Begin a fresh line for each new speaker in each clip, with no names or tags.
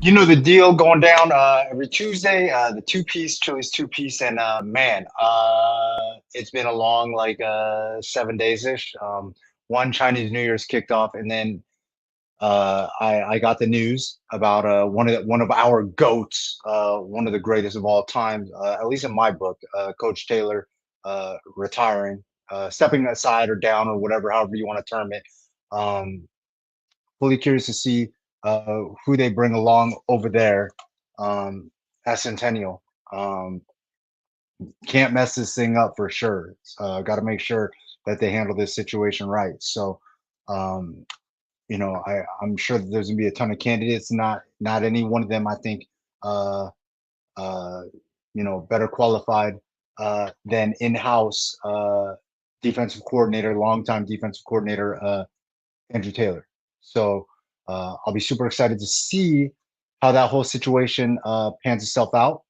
You know the deal going down every Tuesday, the two piece, Chili's two piece, and man, it's been a long 7 days ish. One Chinese New Year's kicked off, and then I got the news about one of our goats, one of the greatest of all time, at least in my book, Coach Taylor, retiring, stepping aside or down or whatever, however you want to term it. Um, Fully curious to see who they bring along over there um, at Centennial. Um, can't mess this thing up for sure. Got to make sure that they handle this situation right. So, um, I'm sure that there's gonna be a ton of candidates. Not any one of them, I think, uh, uh, better qualified than in-house defensive coordinator, longtime defensive coordinator Andrew Taylor. So I'll be super excited to see how that whole situation pans itself out.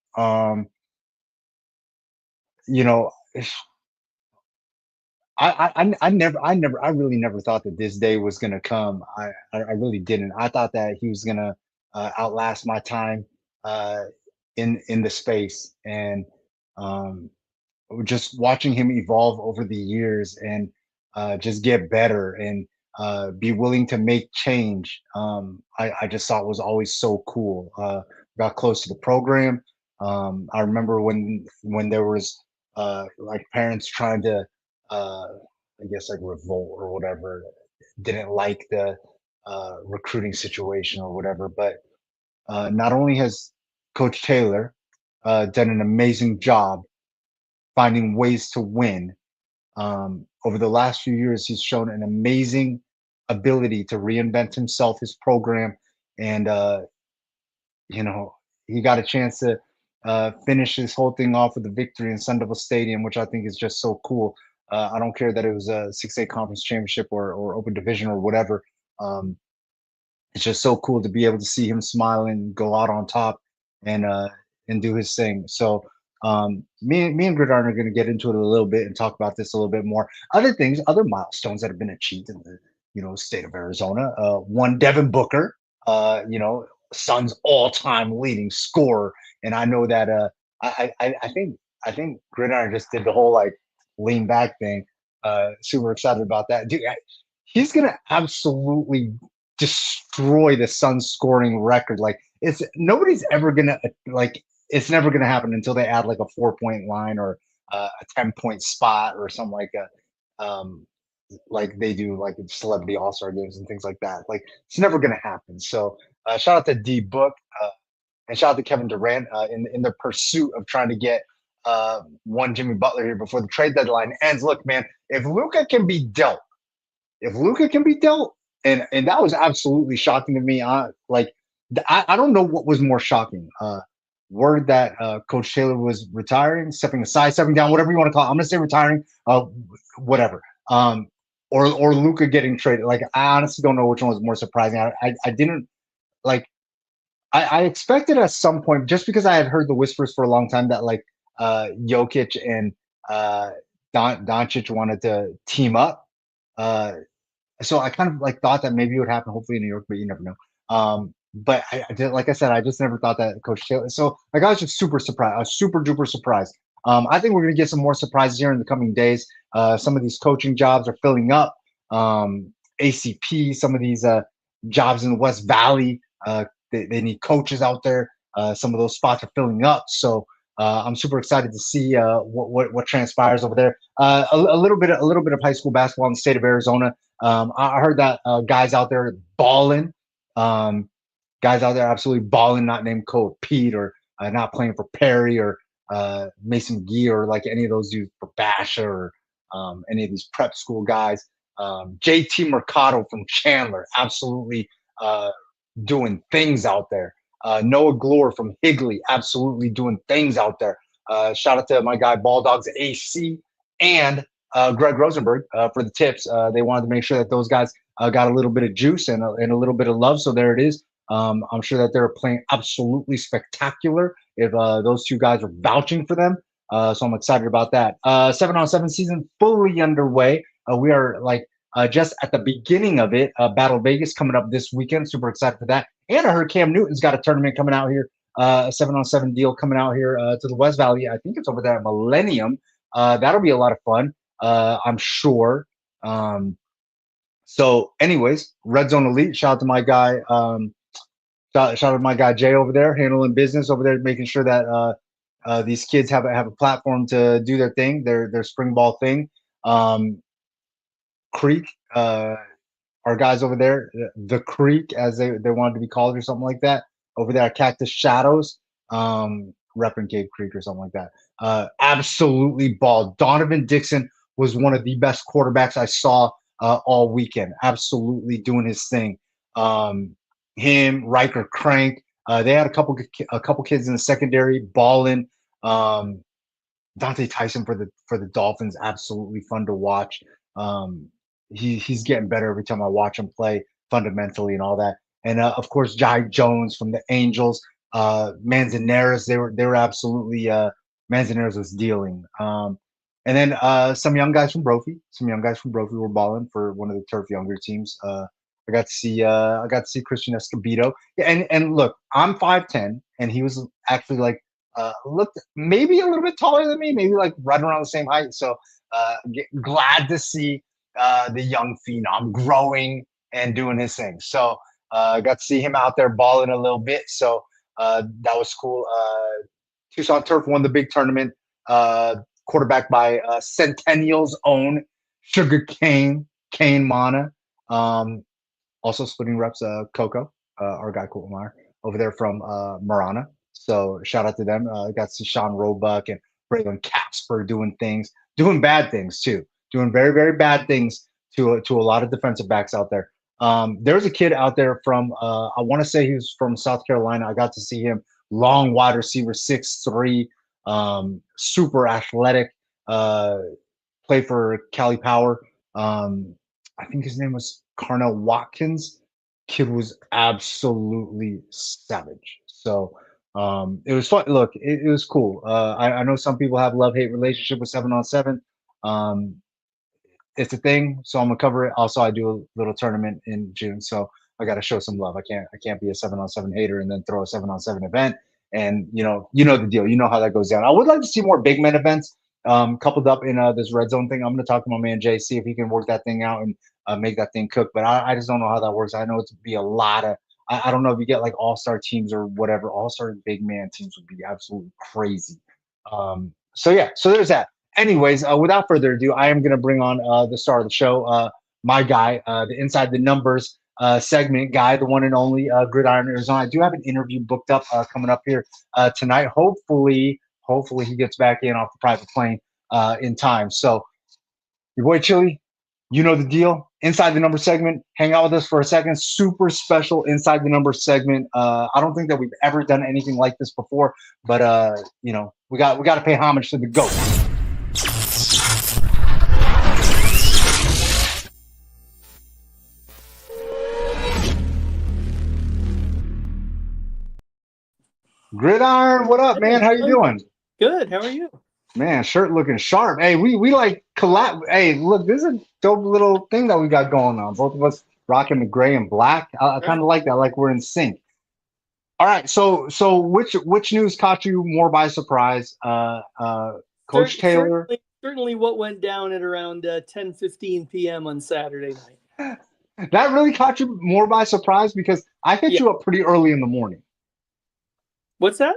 You know, I really never thought that this day was gonna come. I really didn't. I thought that he was gonna outlast my time uh, in the space, and um, just watching him evolve over the years and just get better and be willing to make change. I just thought was always so cool. Got close to the program. I remember when there was like parents trying to, I guess like revolt or whatever, didn't like the recruiting situation or whatever. But not only has Coach Taylor done an amazing job finding ways to win. Over the last few years, he's shown an amazing ability to reinvent himself, his program, and you know he got a chance to finish this whole thing off with a victory in Sun Devil Stadium, which I think is just so cool. I don't care that it was a 6A conference championship or open division or whatever. Um, it's just so cool to be able to see him smile and go out on top and do his thing. So me and Gridiron are going to get into it a little bit and talk about this a little bit more. Other things, other milestones that have been achieved in the state of Arizona. One Devin Booker, Suns all-time leading scorer, and I know that I think Gridiron just did the whole like lean back thing. Super excited about that, dude. He's gonna absolutely destroy the Suns scoring record. Like it's nobody's ever gonna like it's never gonna happen until they add like a 4 point line or a 10 point spot or something like they do like celebrity all-star games and things like that. Like it's never gonna happen. So shout out to D Book and shout out to Kevin Durant in the pursuit of trying to get one Jimmy Butler here before the trade deadline ends. Look, man, if Luca can be dealt, and that was absolutely shocking to me. I don't know what was more shocking. Word that Coach Taylor was retiring, stepping aside, stepping down, whatever you want to call it. I'm gonna say retiring, whatever. Or Luca getting traded. Like I honestly don't know which one was more surprising. I didn't like. I expected at some point, just because I had heard the whispers for a long time that like Jokic and Doncic wanted to team up. So I kind of like thought that maybe it would happen, hopefully in New York, but you never know. But I did, like I said, I just never thought that Coach Taylor. So like I was just super surprised. I was super duper surprised. I think we're gonna get some more surprises here in the coming days. Some of these coaching jobs are filling up. ACP, some of these jobs in the West Valley, they need coaches out there. Some of those spots are filling up. So I'm super excited to see what transpires over there. A little bit of high school basketball in the state of Arizona. I heard that guys out there balling, guys out there absolutely balling, not named Code Pete or not playing for Perry or Mason McGee or like any of those dudes for Basha or any of these prep school guys. JT Mercado from Chandler, absolutely doing things out there. Noah Glore from Higley, absolutely doing things out there. Shout out to my guy Ball Dogs AC and Greg Rosenberg for the tips. They wanted to make sure that those guys got a little bit of juice and a little bit of love. So there it is. I'm sure that they're playing absolutely spectacular if those two guys are vouching for them. So I'm excited about that. 7-on-7 season fully underway. We are like just at the beginning of it. Battle Vegas coming up this weekend. Super excited for that. And I heard Cam Newton's got a tournament coming out here, a 7-on-7 deal coming out here to the West Valley. I think it's over there at Millennium. That'll be a lot of fun, I'm sure. So, anyways, Red Zone Elite. Shout out to my guy. Shout out to my guy Jay over there, handling business over there, making sure that these kids have a platform to do their thing, their spring ball thing. Creek, our guys over there, the Creek, as they wanted to be called or something like that, over there at Cactus Shadows, repping Cave Creek or something like that. Absolutely balled. Donovan Dixon was one of the best quarterbacks I saw all weekend. Absolutely doing his thing. Him, Riker Crank. They had a couple kids in the secondary balling. Dante Tyson for the Dolphins, absolutely fun to watch. He's getting better every time I watch him play fundamentally and all that. And of course, Jai Jones from the Angels, Manzanares, they were absolutely Manzanares was dealing. And then some young guys from Brophy. Some young guys from Brophy were balling for one of the Turf Younger teams. I got to see Christian Escobedo. Yeah, and look, I'm 5'10", and he was actually like looked maybe a little bit taller than me, maybe like right around the same height. So glad to see the young phenom growing and doing his thing. So got to see him out there balling a little bit. So that was cool. Tucson Turf won the big tournament, quarterback by Centennial's own Sugar Cane Mana. Also splitting reps, Coco, our guy Kulmar over there from Marana. So shout out to them. Got to see Sean Roebuck and Braylon Casper doing bad things too, doing very, very bad things to a lot of defensive backs out there. There's a kid out there from I want to say he was from South Carolina. I got to see him, long wide receiver, 6'3", super athletic. Play for Cali Power. I think his name was Carnell Watkins. Kid was absolutely savage. So it was fun. Look, it was cool. I know some people have love-hate relationship with 7-on-7. It's a thing, so I'm gonna cover it. Also, I do a little tournament in June, so I got to show some love. I can't be a 7-on-7 hater and then throw a 7-on-7 event. And you know the deal. You know how that goes down. I would like to see more big men events coupled up in this red zone thing. I'm going to talk to my man Jay, see if he can work that thing out and make that thing cook. But I just don't know how that works. I know it's be a lot of. I don't know if you get like all-star teams or whatever. All-star big man teams would be absolutely crazy. So yeah, so there's that. Anyways, without further ado, I am going to bring on the star of the show, my guy, the Inside the Numbers segment guy, the one and only Gridiron Arizona. I do have an interview booked up coming up here tonight. Hopefully he gets back in off the private plane in time. So your boy Chili, you know the deal. Inside the Numbers segment, hang out with us for a second. Super special Inside the Numbers segment. I don't think that we've ever done anything like this before, but you know, we got to pay homage to the GOAT. Gridiron, what up, man? How you doing?
Good. How are you?
Man, shirt looking sharp. Hey, we like collab. Hey, look, this is a dope little thing that we got going on. Both of us rocking the gray and black. I kind of like that. Like we're in sync. All right. So which news caught you more by surprise? Coach Taylor.
Certainly what went down at around 10:15 p.m. on Saturday night.
That really caught you more by surprise because I hit you up pretty early in the morning.
What's that?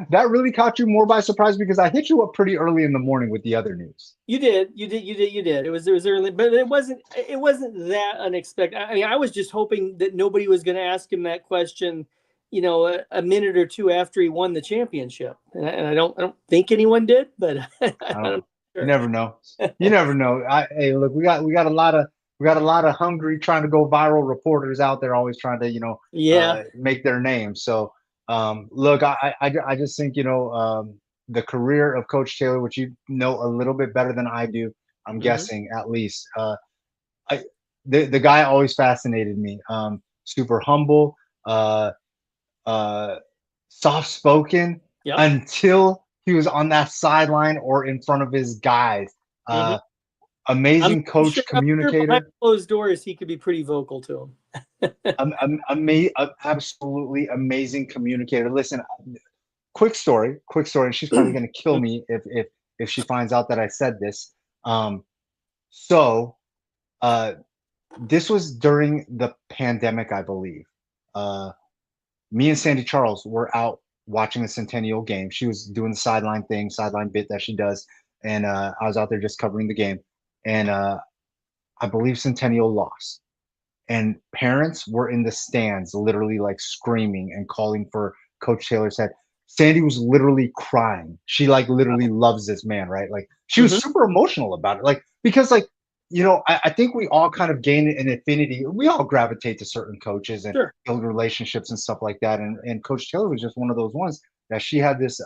That really caught you more by surprise because I hit you up pretty early in the morning with the other news.
You did. It was early, but it wasn't that unexpected. I mean, I was just hoping that nobody was going to ask him that question, you know, a minute or two after he won the championship. And I don't think anyone did, but
sure. You never know. You never know. Hey, look, we got a lot of hungry, trying to go viral reporters out there, always trying to make their name. So. Look, I just think, you know, the career of Coach Taylor, which you know a little bit better than I do, I'm guessing at least. The guy always fascinated me. Super humble, soft spoken until he was on that sideline or in front of his guys. Amazing coach, communicator.
Behind closed doors, he could be pretty vocal to him.
Absolutely amazing communicator. Listen, quick story. She's probably going to kill me if she finds out that I said this. Um, so uh, this was during the pandemic, I believe. Uh, Me and Sandy Charles were out watching the Centennial game. She was doing the sideline bit that she does, and I was out there just covering the game. And I believe Centennial lost, and parents were in the stands, literally like screaming and calling for Coach Taylor's head. Sandy was literally crying. She like literally loves this man, right? Like she was
Hmm.
super emotional about it, like because like I think we all kind of gain an affinity. We all gravitate to certain coaches and
Sure.
build relationships and stuff like that. And Coach Taylor was just one of those ones that she had this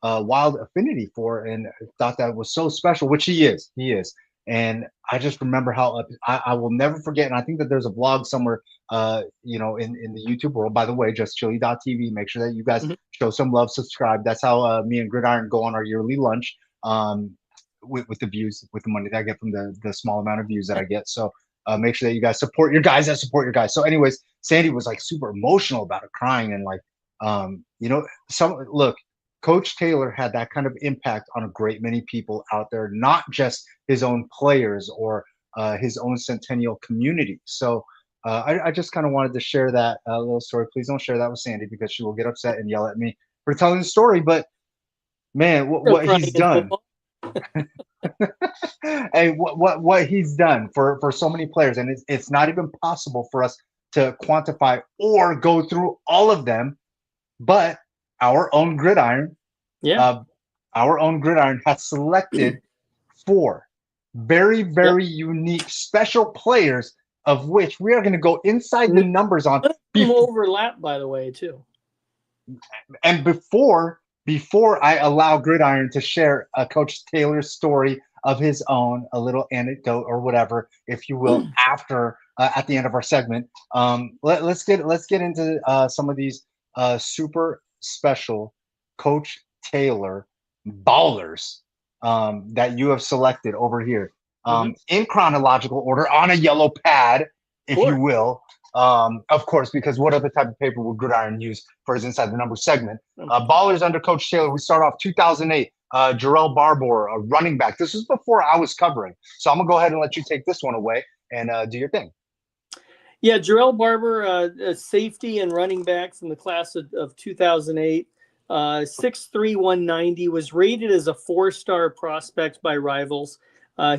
wild affinity for and thought that was so special, which he is. He is. And I just remember how I will never forget. And I think that there's a blog somewhere, in the YouTube world. By the way, justchili.tv. Make sure that you guys
Hmm.
show some love, subscribe. That's how me and Gridiron go on our yearly lunch. With the views, with the money that I get from the small amount of views that I get. So make sure that you guys support your guys that support your guys. So, anyways, Sandy was like super emotional about it, crying and like, some look. Coach Taylor had that kind of impact on a great many people out there, not just his own players or his own Centennial community. So I just kind of wanted to share that little story. Please don't share that with Sandy because she will get upset and yell at me for telling the story. But man,
No
what
crying
he's
in
done,
football.
and what he's done for so many players, and it's not even possible for us to quantify or go through all of them. But our own gridiron
Yeah.
uh, our own gridiron has selected four very,
Yep.
very unique, special players, of which we are going to go inside the
None
numbers on.
of them overlap, by the way, too.
And before I allow Gridiron to share a Coach Taylor's story of his own, a little anecdote or whatever, if you will, after at the end of our segment, let's get into some of these super special Coach Taylor ballers that you have selected over here
Hmm. Of
in chronological order on a yellow pad, if you
course.
will. Of course, because what other type of paper would Gridiron use for his Inside the Numbers segment? Ballers under Coach Taylor. We start off 2008. Jarrell Barbour, a running back. This was before I was covering, so I'm gonna go ahead and let you take this one away and do your thing.
Yeah, Jarrell Barber, a safety and running back from the class of 2008. 6'3", 190, was rated as a four-star prospect by Rivals.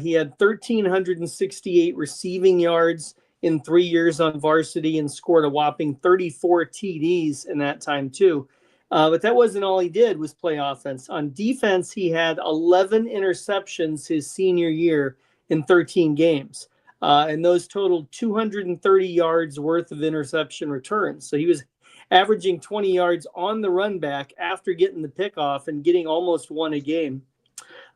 He had 1,368 receiving yards in 3 years on varsity and scored a whopping 34 TDs in that time, too. But that wasn't all he did was play offense. On defense, he had 11 interceptions his senior year in 13 games. And those totaled 230 yards worth of interception returns. So he was averaging 20 yards on the run back after getting the pick off and getting almost one a game.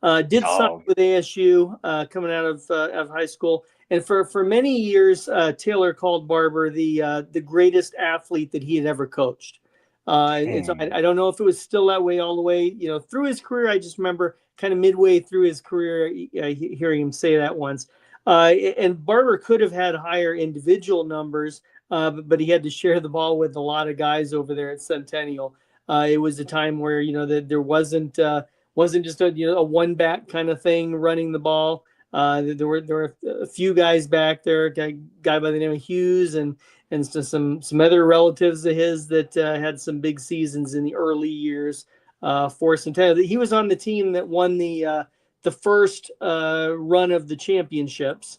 Did sign
Oh,
with ASU coming out of high school, and for many years, Taylor called Barber the greatest athlete that he had ever coached. I don't know if it was still that way all the way through his career. I just remember kind of midway through his career hearing him say that once. And Barber could have had higher individual numbers, but he had to share the ball with a lot of guys over there at Centennial. It was a time where that there wasn't just a one back kind of thing running the ball. There were a few guys back there, a guy by the name of Hughes and some other relatives of his that had some big seasons in the early years for Centennial. He was on the team that won the first run of the championships.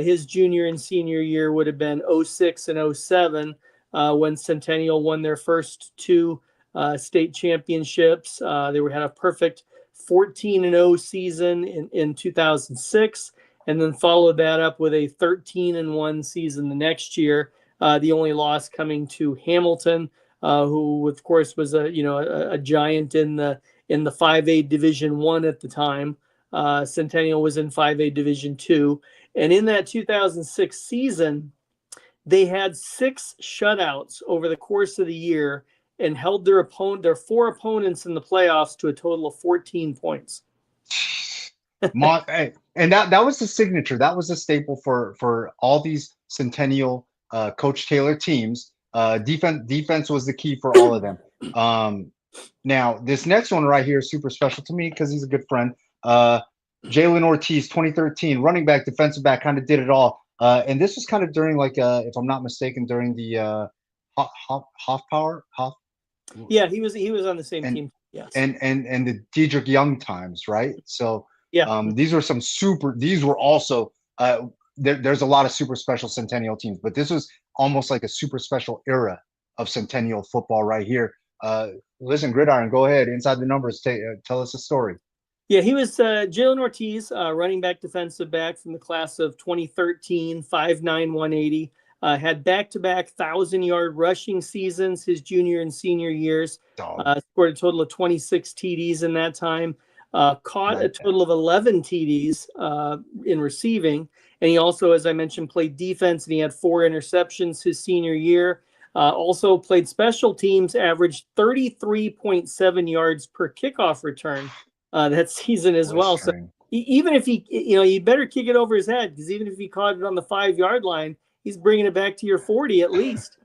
His junior and senior year would have been '06 and '07 when Centennial won their first two state championships. They had a perfect 14-0 season in 2006, and then followed that up with a 13-1 season the next year. The only loss coming to Hamilton, who of course was a giant in the 5A Division One at the time. Centennial was in 5A Division Two, and in that 2006 season, they had 6 shutouts over the course of the year and held their 4 opponents in the playoffs to a total of 14 points.
Hey, and that was the signature. That was the staple for all these Centennial Coach Taylor teams. Defense was the key for all of them. Now this next one right here is super special to me because he's a good friend. Jalen Ortiz, 2013, running back, defensive back, kind of did it all. And this was kind of during like, if I'm not mistaken, during the Hoff Power, Hoff.
Yeah, he was on the same
And
team. Yes.
and the Diedrich Young times, right? So
Yeah.
these were some super. These were also there's a lot of super special Centennial teams, but this was almost like a super special era of Centennial football right here. Listen, Gridiron, go ahead. Inside the numbers, tell us a story.
Yeah, he was Jalen Ortiz, running back, defensive back from the class of 2013, 5'9", 180. Had back-to-back 1,000-yard rushing seasons his junior and senior years. Scored a total of 26 TDs in that time. Caught a total of 11 TDs in receiving. And he also, as I mentioned, played defense, and he had 4 interceptions his senior year. Also played special teams, averaged 33.7 yards per kickoff return that season as well. So even if you better kick it over his head, because even if he caught it on the 5-yard line, he's bringing it back to your 40 at least.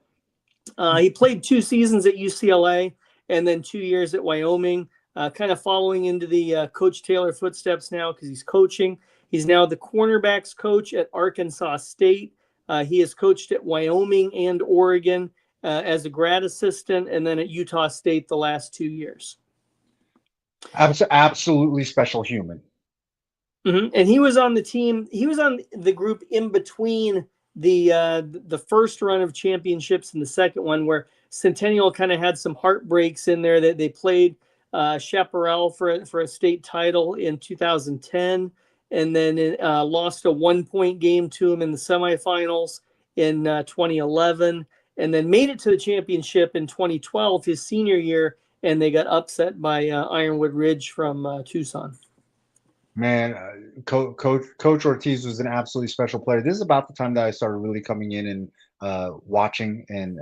He played 2 seasons at UCLA and then 2 years at Wyoming, kind of following into the Coach Taylor footsteps now because he's coaching. He's now the cornerbacks coach at Arkansas State. He has coached at Wyoming and Oregon as a grad assistant, and then at Utah State the last 2 years.
Absolutely special human.
Mm-hmm. And he was on the team. He was on the group in between the first run of championships and the second one, where Centennial kind of had some heartbreaks in there. That they played Chaparral for a state title in 2010, and then lost a 1-point game to him in the semifinals in 2011, and then made it to the championship in 2012, his senior year, and they got upset by Ironwood Ridge from Tucson.
Man, Coach Ortiz was an absolutely special player. This is about the time that I started really coming in and watching and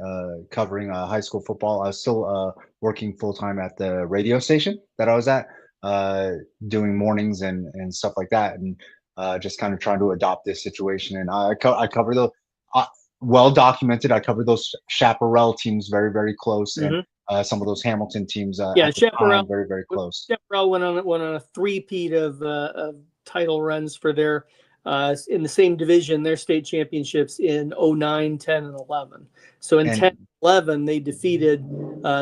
covering high school football. I was still working full time at the radio station that I was at, doing mornings and stuff like that, and just kind of trying to adopt this situation. And I cover the well documented. I covered those Chaparral teams very, very close, and some of those Hamilton teams.
Chaparral
very, very close.
Chaparral went on a three-peat of title runs for their in the same division, their state championships in 09, 10, and 11. So in 10, 11, they defeated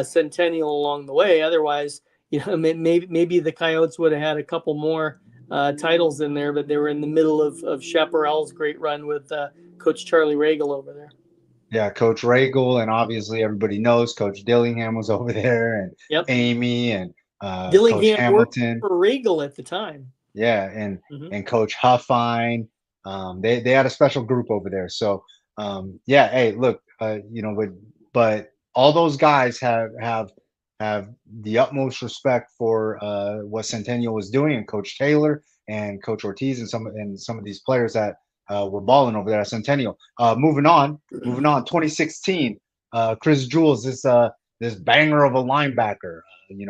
Centennial along the way. Otherwise, maybe the Coyotes would have had a couple more titles in there, but they were in the middle of Chaparral's great run with Coach Charlie Regal over there.
Yeah, Coach Regal, and obviously everybody knows Coach Dillingham was over there, and Amy, and Coach Hamilton
worked for Regal at the time.
Yeah, and Coach Huffine, they had a special group over there. So hey, look, but all those guys have the utmost respect for what Centennial was doing, and Coach Taylor and Coach Ortiz and some of these players that were balling over there at Centennial. Moving on, 2016, Chris Jules, this banger of a linebacker,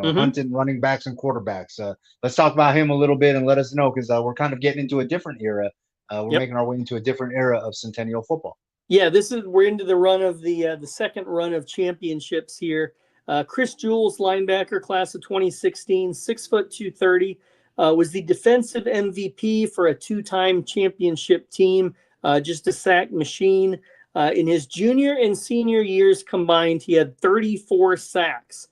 hunting running backs and quarterbacks. Let's talk about him a little bit and let us know, because we're kind of getting into a different era. We're making our way into a different era of Centennial football.
Yeah, we're into the run of the second run of championships here. Chris Jules, linebacker, class of 2016, 6 foot 230. Was the defensive MVP for a 2-time championship team, just a sack machine. In his junior and senior years combined, he had 34 sacks,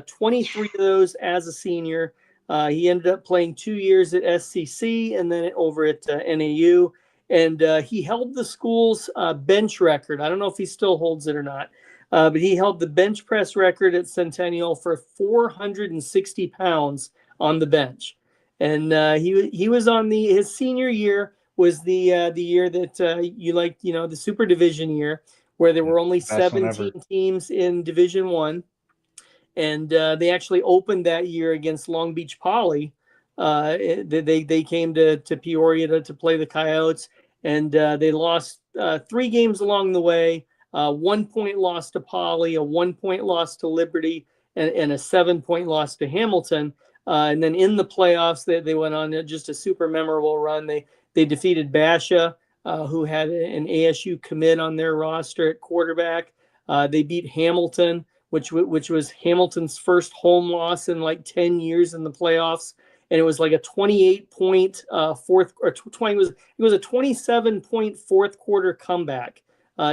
23 of those as a senior. He ended up playing 2 years at SCC and then over at NAU. And he held the school's bench record. I don't know if he still holds it or not, but he held the bench press record at Centennial for 460 pounds on the bench. And he was on his senior year was the year that you liked, the Super Division year, where there were only 17 teams in Division I. And they actually opened that year against Long Beach Poly. They came to Peoria to play the Coyotes, and they lost 3 games along the way. 1-point loss to Poly, a 1-point loss to Liberty, and a 7-point loss to Hamilton. And then in the playoffs, they went on just a super memorable run. They defeated Basha who had an ASU commit on their roster at quarterback. They beat Hamilton, which was Hamilton's first home loss in like 10 years in the playoffs. And it was like a 28 point fourth or 20 it was a 27-point fourth quarter comeback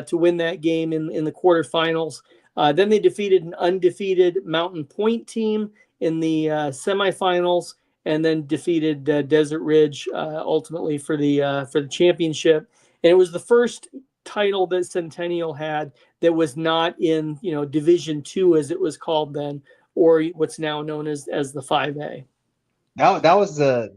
to win that game in the quarterfinals. Then they defeated an undefeated Mountain Point team in the semifinals, and then defeated Desert Ridge ultimately for the championship. And it was the first title that Centennial had that was not in Division II as it was called then, or what's now known as the 5A.
That was the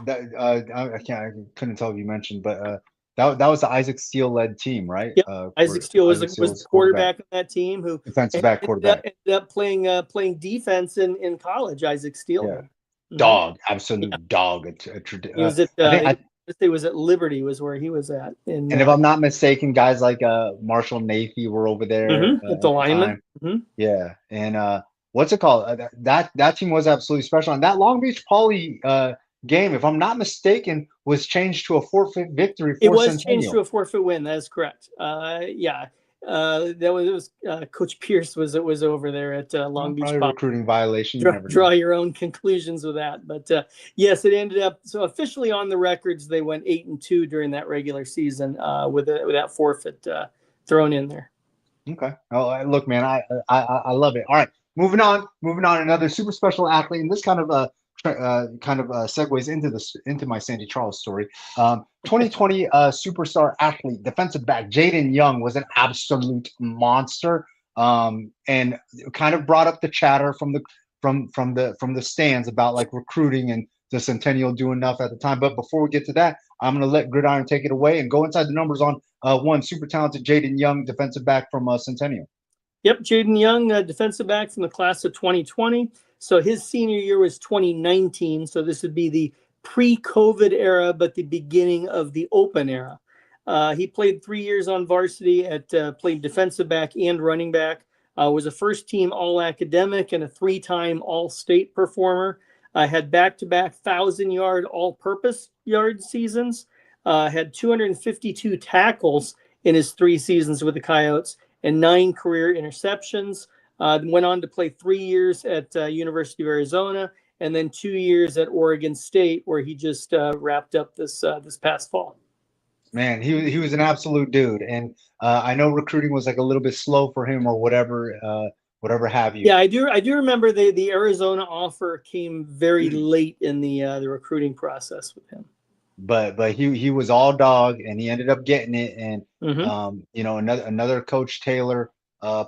that I couldn't tell if you mentioned, but that was the Isaac Steele led team, right?
Yep. Isaac Steele was
Isaac
the
Steele's
quarterback on that team who
defensive back quarterback.
ended up playing defense in college. Isaac Steele.
Yeah,
Mm-hmm.
dog, absolute dog.
He was at he was at Liberty was where he was at.
And if I'm not mistaken, guys like Marshall Nafy were over there
at the lineman.
Mm-hmm. Yeah, and what's it called? That team was absolutely special. And that Long Beach Poly game, if I'm not mistaken, was changed to a forfeit victory for
It was
Centennial.
changed to a forfeit win. That is correct. Yeah. That was Coach Pierce was over there at Long Beach.
Probably recruiting violation.
Draw your own conclusions with that, but yes, it ended up so officially on the records. They went 8-2 during that regular season with that forfeit thrown in there.
Okay. Oh, look, man, I love it. All right, moving on. Another super special athlete, and this kind of segues into my Sandy Charles story. 2020 superstar athlete, defensive back Jaden Young was an absolute monster, and kind of brought up the chatter from the stands about like recruiting and the Centennial do enough at the time. But before we get to that, I'm going to let Gridiron take it away and go inside the numbers on one super talented Jaden Young, defensive back from Centennial.
Yep, Jaden Young, defensive back from the class of 2020. So his senior year was 2019. So this would be the pre-COVID era, but the beginning of the open era. He played 3 years on varsity played defensive back and running back. Was a first-team All-Academic and a 3-time All-State performer. Had back-to-back 1,000-yard all-purpose yard seasons. Had 252 tackles in his 3 seasons with the Coyotes and 9 career interceptions. Went on to play 3 years at University of Arizona and then 2 years at Oregon State, where he just wrapped up this past fall.
Man, he was an absolute dude, and I know recruiting was like a little bit slow for him or whatever have you.
Yeah, I do remember the Arizona offer came very late in the recruiting process with him.
But he was all dog, and he ended up getting it. And another Coach Taylor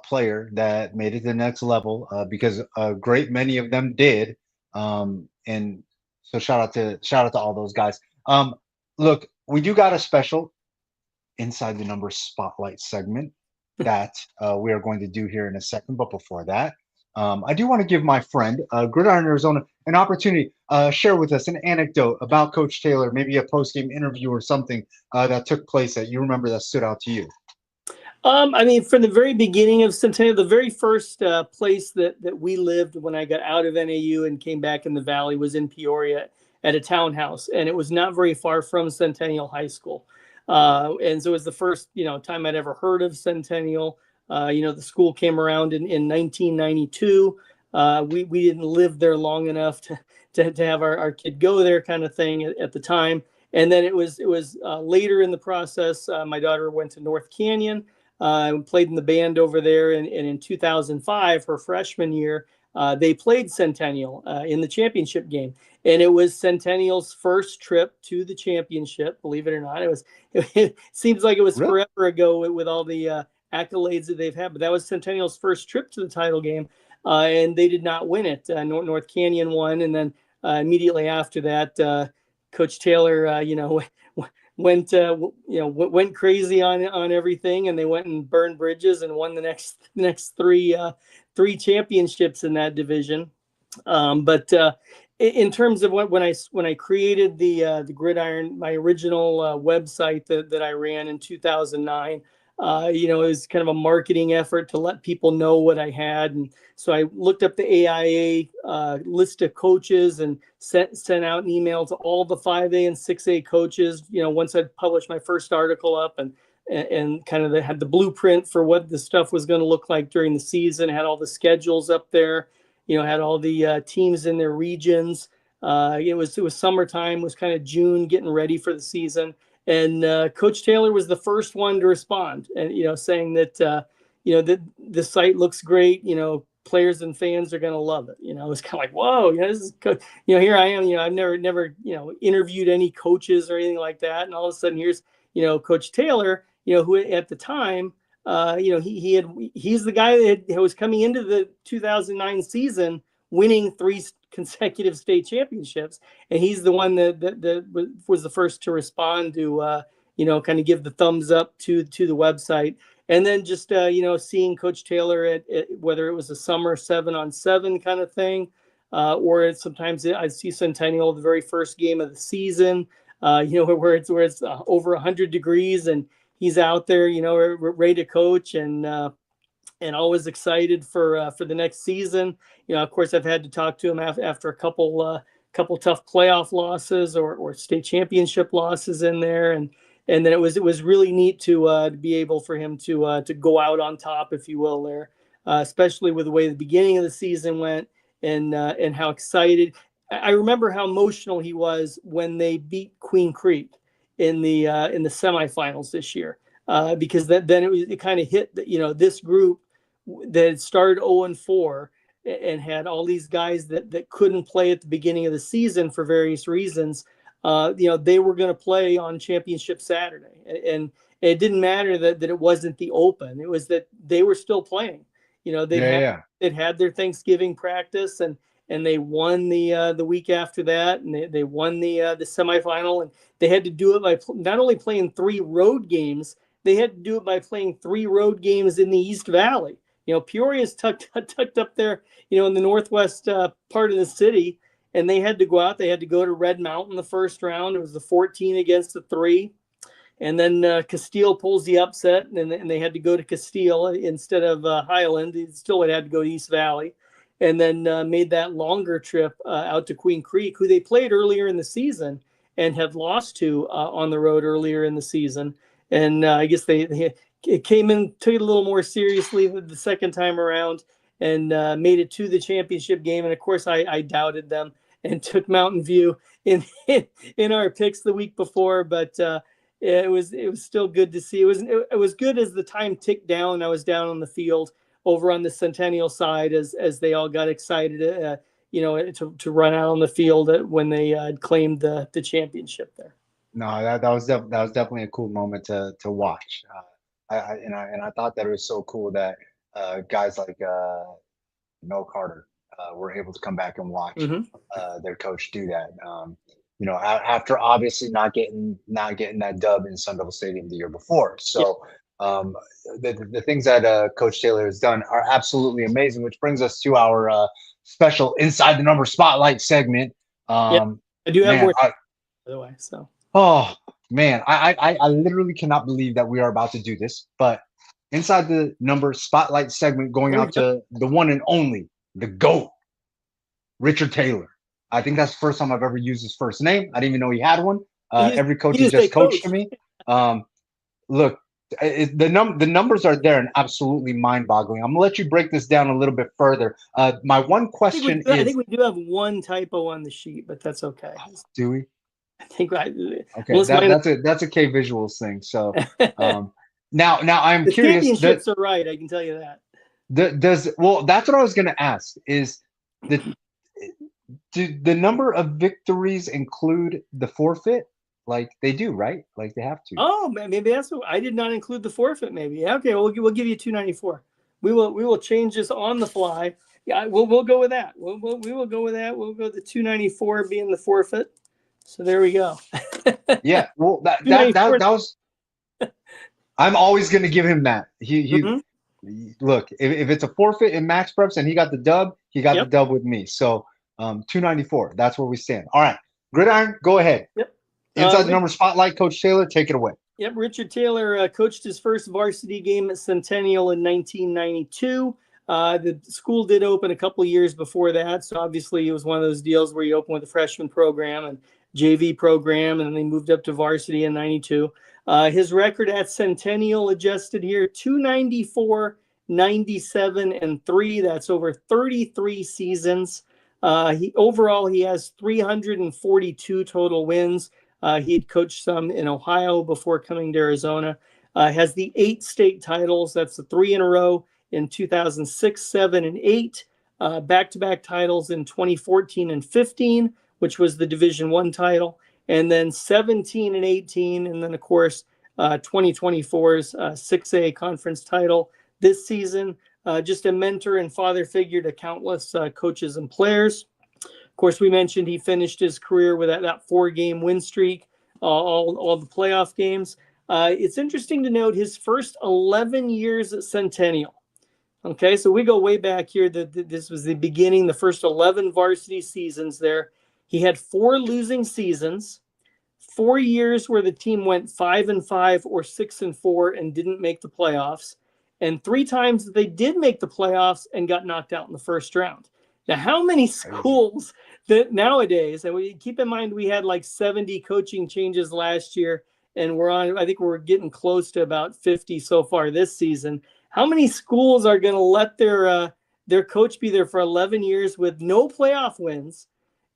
player that made it to the next level because a great many of them did. And so shout out to all those guys. Look, we do got a special Inside the Numbers spotlight segment that we are going to do here in a second. But before that, I do want to give my friend Gridiron Arizona an opportunity share with us an anecdote about Coach Taylor, maybe a post-game interview or something that took place that you remember that stood out to you.
I mean, from the very beginning of Centennial, the very first place that we lived when I got out of NAU and came back in the Valley was in Peoria at a townhouse, and it was not very far from Centennial High School. And so it was the first, time I'd ever heard of Centennial. The school came around in 1992. We didn't live there long enough to have our kid go there, kind of thing at the time. And then it was later in the process. My daughter went to North Canyon. Played in the band over there, and in 2005, her freshman year, they played Centennial in the championship game, and it was Centennial's first trip to the championship. Believe it or not, it seems like it was
really?
Forever ago with all the accolades that they've had, but that was Centennial's first trip to the title game, and they did not win it. North Canyon won, and then immediately after that, Coach Taylor, went crazy on everything, and they went and burned bridges and won the next three championships in that division. But in terms of when I created the Gridiron, my original website that I ran in 2009, It was kind of a marketing effort to let people know what I had. And so I looked up the AIA list of coaches and sent out an email to all the 5A and 6A coaches, once I'd published my first article up, and kind of had the blueprint for what the stuff was going to look like during the season, had all the schedules up there, had all the teams in their regions. It was summertime, was kind of June, getting ready for the season. And Coach Taylor was the first one to respond, and saying that that the site looks great. Players and fans are going to love it. It was kind of like, whoa, this is here I am. I've never interviewed any coaches or anything like that, and all of a sudden here's Coach Taylor, who at the time, he's the guy that was coming into the 2009 season winning 3 consecutive state championships, and he's the one that was the first to respond to kind of give the thumbs up to the website. And then just seeing Coach Taylor at whether it was a summer 7-on-7 kind of thing, or sometimes I see Centennial the very first game of the season, where it's over 100 degrees and he's out there, ready to coach, and always excited for the next season. Of course, I've had to talk to him after a couple tough playoff losses or state championship losses in there, and then it was really neat to be able for him to go out on top, if you will, there, especially with the way the beginning of the season went, and how excited. I remember how emotional he was when they beat Queen Creek in the semifinals this year, because then it kind of hit that this group that started 0-4 and had all these guys that couldn't play at the beginning of the season for various reasons. They were going to play on Championship Saturday, and it didn't matter that it wasn't the Open. It was that they were still playing. They'd had their Thanksgiving practice, and they won the week after that, and they won the semifinal, and they had to do it by not only playing 3 road games, they had to do it by playing 3 road games in the East Valley. Peoria's tucked up there, in the northwest part of the city, and they had to go out. They had to go to Red Mountain the first round. It was the 14 against the 3. And then Castile pulls the upset, and they had to go to Castile instead of Highland. It still had to go to East Valley. And then made that longer trip out to Queen Creek, who they played earlier in the season and had lost to on the road earlier in the season. And I guess they came in, took it a little more seriously the second time around, and made it to the championship game. And of course, I doubted them and took Mountain View in our picks the week before, but it was still good to see. It was good as the time ticked down. I was down on the field over on the Centennial side as they all got excited, to run out on the field when they claimed the championship there.
No, that was definitely a cool moment to watch. I thought that it was so cool that guys like Mel Carter were able to come back and watch their coach do that. After obviously not getting that dub in Sun Devil Stadium the year before. So the things that Coach Taylor has done are absolutely amazing, which brings us to our special Inside the Number Spotlight segment.
I do have more, by the way. So.
Oh man, I literally cannot believe that we are about to do this. But Inside the Number Spotlight segment going out to the one and only, the GOAT, Richard Taylor. I think that's the first time I've ever used his first name. I didn't even know he had one. Every coach has just coached to me. Look, the numbers are there and absolutely mind-boggling. I'm gonna let you break this down a little bit further. My one question
I think we do have one typo on the sheet, but that's okay.
Do we?
I think
okay. That's a K Visuals thing. So now I'm
the
curious.
Championships are right. I can tell you that.
That's what I was going to ask. Is do the number of victories include the forfeit? Like they do, right? Like they have to.
Oh, maybe that's what I did not include the forfeit. Maybe okay. We'll give you 294. We will change this on the fly. Yeah, we'll go with that. We will go with that. We'll go the 294 being the forfeit. So there we go.
Yeah. Well, that was. I'm always going to give him that. He look, if it's a forfeit in max preps and he got the dub, he got the dub with me. So 294. That's where we stand. All right, Gridiron, go ahead.
Yep.
Inside the Number Spotlight, Coach Taylor, take it away.
Yep, Richard Taylor coached his first varsity game at Centennial in 1992. The school did open a couple of years before that, so obviously it was one of those deals where you open with a freshman program and JV program, and then they moved up to varsity in 92. His record at Centennial adjusted here 294, 97, and 3. That's over 33 seasons. He has 342 total wins. He had coached some in Ohio before coming to Arizona. Has the 8 state titles. That's the 3 in a row in 2006, 7, and 8. Back-to-back titles in 2014 and 15, which was the Division I title, and then 17 and 18, and then of course 2024's 6A conference title this season. Just a mentor and father figure to countless coaches and players. Of course, we mentioned he finished his career with that 4-game win streak, all the playoff games. It's interesting to note his first 11 years at Centennial. Okay, so we go way back here. This was the beginning, the first 11 varsity seasons there. He had 4 losing seasons, 4 years where the team went 5-5 or 6-4 and didn't make the playoffs, and 3 times that they did make the playoffs and got knocked out in the first round. Now, how many schools that nowadays, and we keep in mind we had like 70 coaching changes last year, and I think we're getting close to about 50 so far this season. How many schools are going to let their coach be there for 11 years with no playoff wins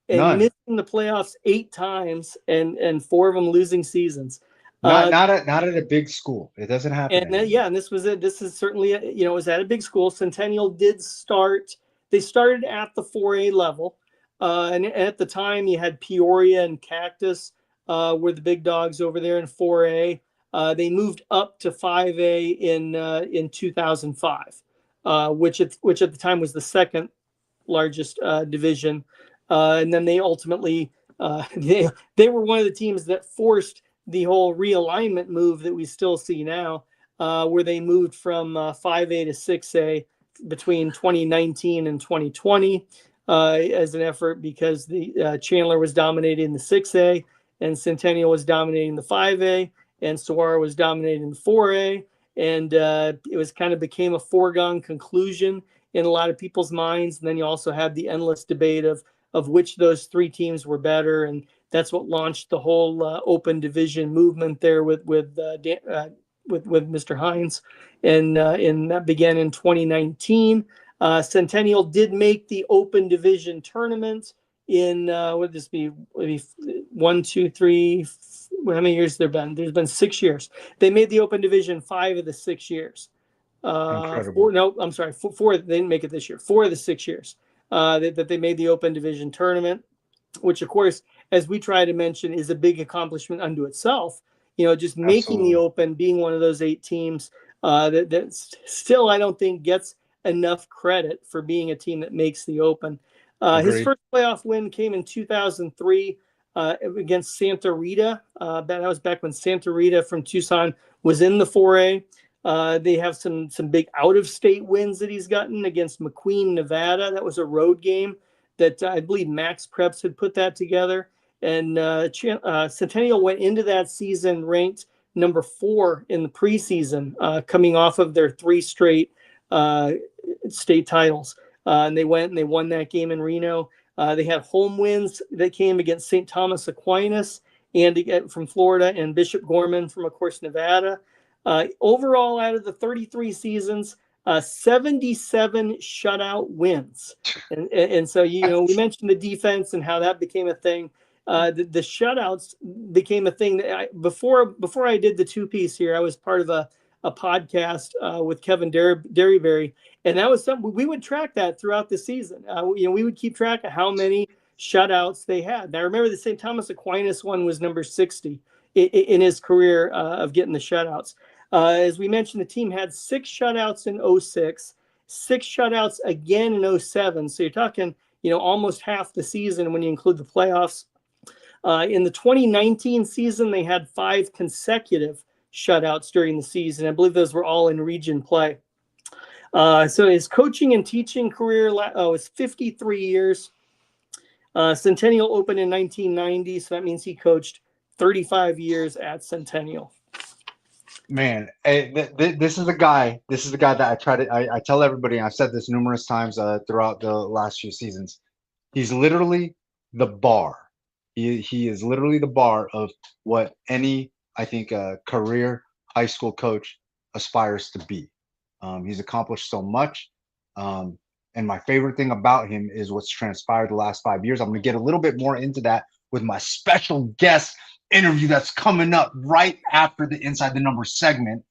and missing the playoffs 8 times and 4 of them losing seasons?
Not at a big school. It doesn't happen.
And and this was it. This is certainly it was at a big school. Centennial did start. They started at the 4A level, and at the time you had Peoria and Cactus were the big dogs over there in 4A. They moved up to 5A in 2005, which at the time was the second largest division, and then they ultimately they were one of the teams that forced the whole realignment move that we still see now, where they moved from 5A to 6A between 2019 and 2020 as an effort because the Chandler was dominating the 6A and Centennial was dominating the 5A. And Saguaro was dominating the 4A, and it was kind of became a foregone conclusion in a lot of people's minds. And then you also had the endless debate of which those 3 teams were better, and that's what launched the whole open division movement there with Mr. Hines, and that began in 2019. Centennial did make the open division tournament in would this be 1, 2, 3. How many years there been? There's been 6 years. They made the open division 5 of the 6 years.
Incredible.
4. They didn't make it this year. 4 of the 6 years that they made the open division tournament, which of course, as we try to mention, is a big accomplishment unto itself. Just making the open, being one of those 8 teams that still I don't think gets enough credit for being a team that makes the open. His first playoff win came in 2003 against Santa Rita. That was back when Santa Rita from Tucson was in the 4A. They have some big out-of-state wins that he's gotten against McQueen, Nevada. That was a road game that I believe Max Preps had put that together. And Centennial went into that season ranked number 4 in the preseason, coming off of their 3 straight state titles. And they went and they won that game in Reno. They had home wins that came against St. Thomas Aquinas and from Florida and Bishop Gorman from, of course, Nevada. Overall, out of the 33 seasons, 77 shutout wins. And so, we mentioned the defense and how that became a thing. The shutouts became a thing that before I did the 2-piece here, I was part of a podcast with Kevin Derryberry, and that was something we would track that throughout the season. We would keep track of how many shutouts they had. And I remember the St. Thomas Aquinas one was number 60 in his career of getting the shutouts. As we mentioned, the team had 6 shutouts in 06, 6 shutouts again in 07. So you're talking, almost half the season when you include the playoffs. In the 2019 season, they had 5 consecutive shutouts during the season. I believe those were all in region play. So his coaching and teaching career is 53 years. Centennial opened in 1990, so that means he coached 35 years at Centennial.
Man, this is the guy. This is the guy that I try to. I tell everybody. And I've said this numerous times throughout the last few seasons. He's literally the bar. He is literally the bar of what any, I think, career high school coach aspires to be. He's accomplished so much. Um, and my favorite thing about him is what's transpired the last 5 years. I'm going to get a little bit more into that with my special guest interview that's coming up right after the Inside the Numbers segment.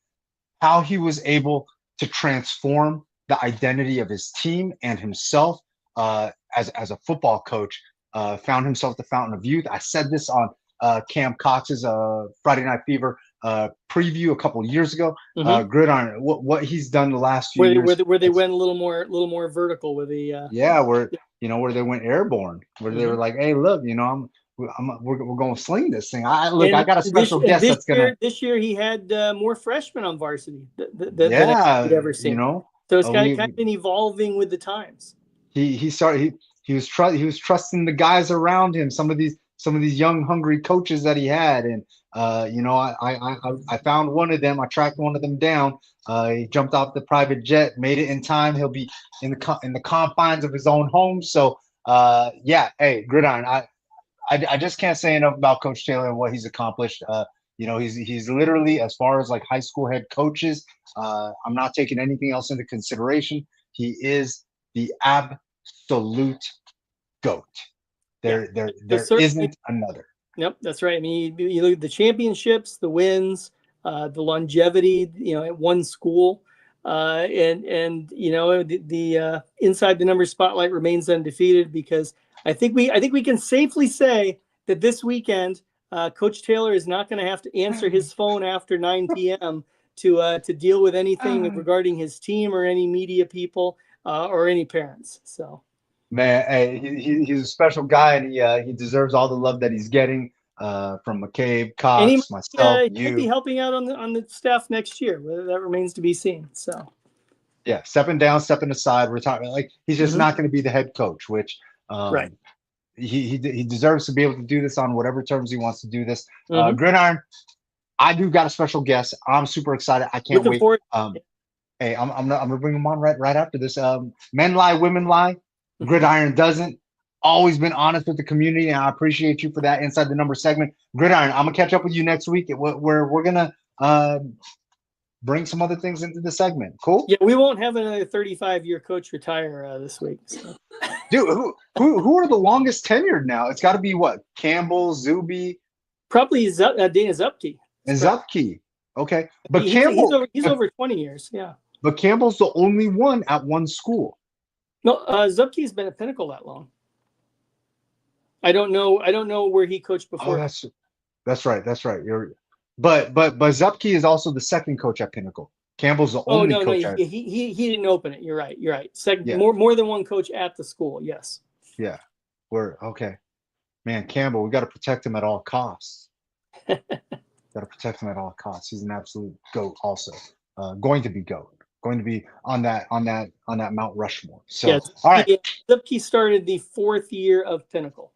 How he was able to transform the identity of his team and himself as a football coach. Found himself the fountain of youth. I said this on Cam Cox's Friday Night Fever preview a couple of years ago.
Mm-hmm.
Gridiron, what he's done the last few
Where,
years.
where they went a little more vertical with the.
Yeah, where they went airborne, where they were like, hey, look, we're going to sling this thing. I got a special guest that's gonna.
This year he had more freshmen on varsity than
Yeah,
I've ever seen. So it's kind of been evolving with the times.
He was trusting the guys around him. Some of these young hungry coaches that he had, and I found one of them. I tracked one of them down. He jumped off the private jet, made it in time. He'll be in the confines of his own home. So yeah, hey, Gridiron, I just can't say enough about Coach Taylor and what he's accomplished. He's literally, as far as like high school head coaches, I'm not taking anything else into consideration. He is the absolute GOAT. There isn't another.
Yep, that's right. I mean, you look at the championships, the wins, the longevity, at one school, and the Inside the Numbers spotlight remains undefeated because I think we can safely say that this weekend, Coach Taylor is not going to have to answer his phone after 9 p.m. to deal with anything regarding his team or any media people or any parents. So,
man, hey, he's a special guy, and he deserves all the love that he's getting from McCabe, Cox, myself,
you. He might be helping out on the staff next year. Whether that remains to be seen. So,
yeah, stepping down, stepping aside, retiring. Like he's just not going to be the head coach, which
right.
He deserves to be able to do this on whatever terms he wants to do this. Gridiron, I do got a special guest. I'm super excited. I can't wait. Hey, I'm gonna bring him on right after this. Men lie, women lie. Gridiron doesn't. Always been honest with the community, and I appreciate you for that. Inside the Number segment, Gridiron. I'm gonna catch up with you next week. We're gonna bring some other things into the segment. Cool.
Yeah, we won't have another 35-year coach retire this week. So.
Dude, who are the longest tenured now? It's got to be what? Campbell, Zuby,
probably Dana Zupke.
And Zupke. Okay, but
he's over 20 years. Yeah.
But Campbell's the only one at one school.
No, Zupke's been at Pinnacle that long. I don't know where he coached before.
Oh, that's right. But Zupke is also the second coach at Pinnacle. Campbell's the only coach.
No, he didn't open it. You're right. Second, yeah. more than one coach at the school. Yes.
Yeah, we're okay. Man, Campbell, we got to protect him at all costs. Got to protect him at all costs. He's an absolute GOAT. Also, going to be GOAT. Going to be on that Mount Rushmore. So, yeah, all right.
Zupke started the 4th year of Pinnacle.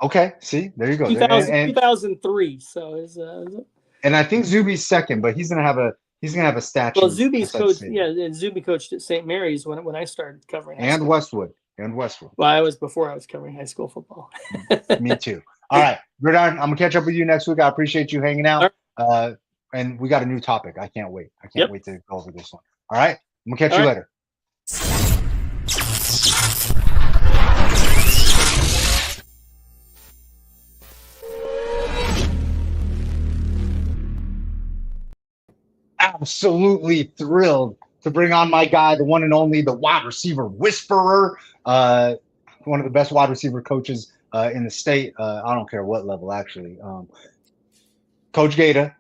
Okay, see, there you go.
2003. So
and I think Zuby's second, but he's gonna have a statue.
Well, Zuby's coach, and Zuby coached at St. Mary's when I started covering.
And Westwood.
Well, I was before I was covering high school football.
Me too. All right, Gridiron, I'm gonna catch up with you next week. I appreciate you hanging out. Right. And we got a new topic. I can't wait. I can't wait to go over this one. All right, I'm gonna catch you later. Absolutely thrilled to bring on my guy, the one and only, the wide receiver whisperer, one of the best wide receiver coaches in the state. I don't care what level, actually. Coach Gaeta,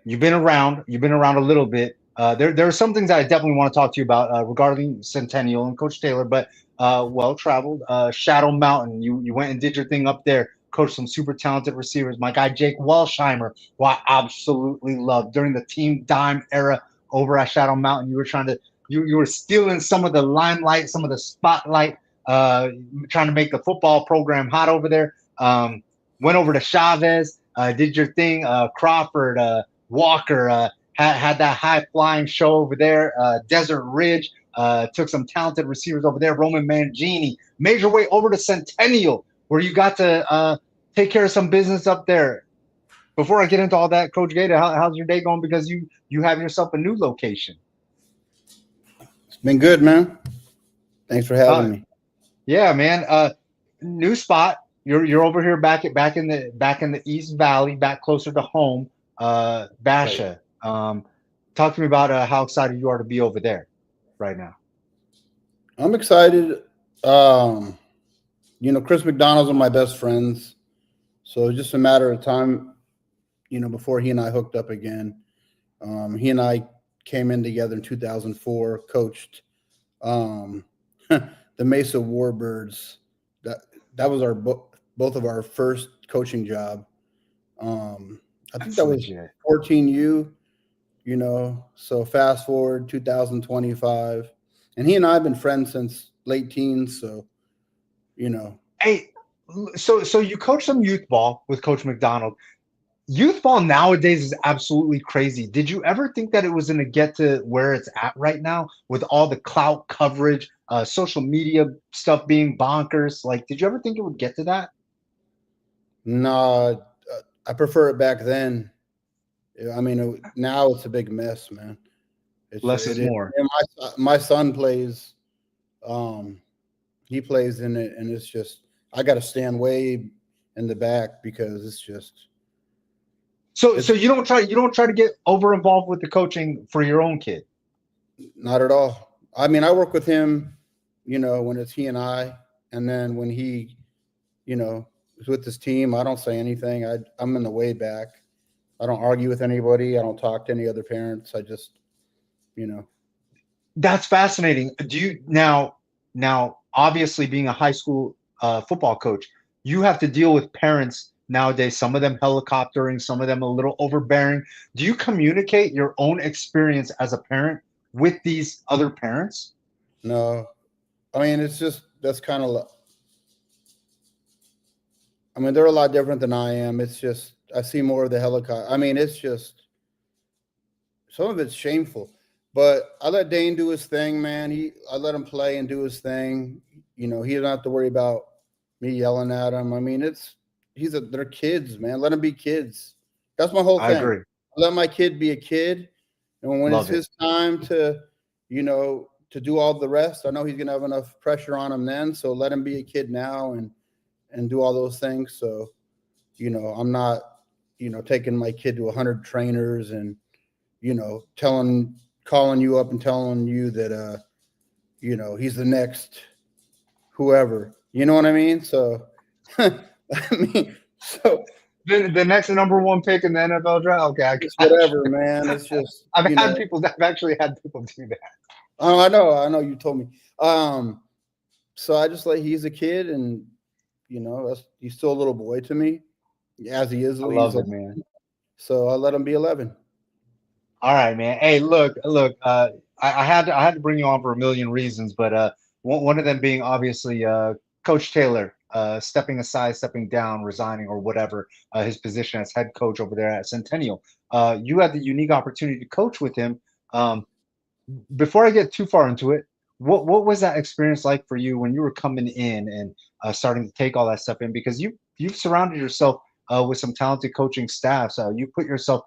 you've been around a little bit. There are some things that I definitely want to talk to you about regarding Centennial and Coach Taylor, but well-traveled. Shadow Mountain, you went and did your thing up there. Coached some super talented receivers. My guy Jake Welsheimer, who I absolutely loved during the Team Dime era over at Shadow Mountain. You were you were stealing some of the limelight, some of the spotlight, trying to make the football program hot over there. Went over to Chavez, did your thing. Crawford, Walker, had that high flying show over there. Desert Ridge took some talented receivers over there. Roman Mangini made your way over to Centennial, where you got to take care of some business up there. Before I get into all that, Coach Gaeta, how's your day going? Because you have yourself a new location.
It's been good, man. Thanks for having
Uh,
me.
yeah, man. New spot. You're over here back in the East Valley, back closer to home.
Right.
Basha. Talk to me about how excited you are to be over there right now.
I'm excited. Um, Chris McDonald's one of my best friends. So it's just a matter of time, before he and I hooked up again. He and I came in together in 2004, coached um, the Mesa Warbirds. That that was our both of our first coaching job. I think
That's
that was
legit.
14U, so fast forward 2025. And he and I have been friends since late teens. So, you know,
Hey, so you coach some youth ball with Coach McDonald. Youth ball nowadays is absolutely crazy. Did you ever think that it was going to get to where it's at right now with all the clout coverage, social media stuff being bonkers? Like, did you ever think it would get to that?
nah, I prefer it back then. I mean, now it's a big mess, man.
Less
It
is
is.
more.
And my son plays. Um, he plays in it, and it's just I got to stand way in the back because it's just
So
it's
you don't try to get over involved with the coaching for your own kid.
not at all. I mean, I work with him, when it's he and I, and then when he, is with his team, I don't say anything. I'm in the way back. I don't argue with anybody. I don't talk to any other parents. I just, you know,
That's fascinating. Do you now obviously being a high school football coach, you have to deal with parents nowadays, some of them helicoptering, some of them a little overbearing. Do you communicate your own experience as a parent with these other parents?
no. I mean, it's just that's kind of. I mean, they're a lot different than I am. It's just I see more of the helicopter. I mean, it's just some of it's shameful. But I let Dane do his thing, man. I let him play and do his thing. He doesn't have to worry about me yelling at him. I mean, they're kids, man. Let them be kids. That's my whole
I
thing.
agree.
Let my kid be a kid, and when it's
Love it.
his time to do all the rest, I know he's gonna have enough pressure on him then. So let him be a kid now and do all those things. So I'm not taking my kid to 100 trainers and calling you up and telling you that he's the next whoever. You know what I mean? So I mean, so
The next number one pick in the NFL draft. Okay, I
it's
got
whatever,
you.
man. It's just
I've actually had people do that.
oh, I know you told me. So I just like he's a kid, and he's still a little boy to me, as he is.
I
He's
love
a,
it, man.
so I let him be 11.
All right, man. Hey, look. I had to bring you on for a million reasons, but one of them being obviously Coach Taylor stepping aside, stepping down, resigning, or whatever his position as head coach over there at Centennial. You had the unique opportunity to coach with him. Um, Before I get too far into it, what was that experience like for you when you were coming in and starting to take all that stuff in? Because you've surrounded yourself with some talented coaching staffs. You put yourself,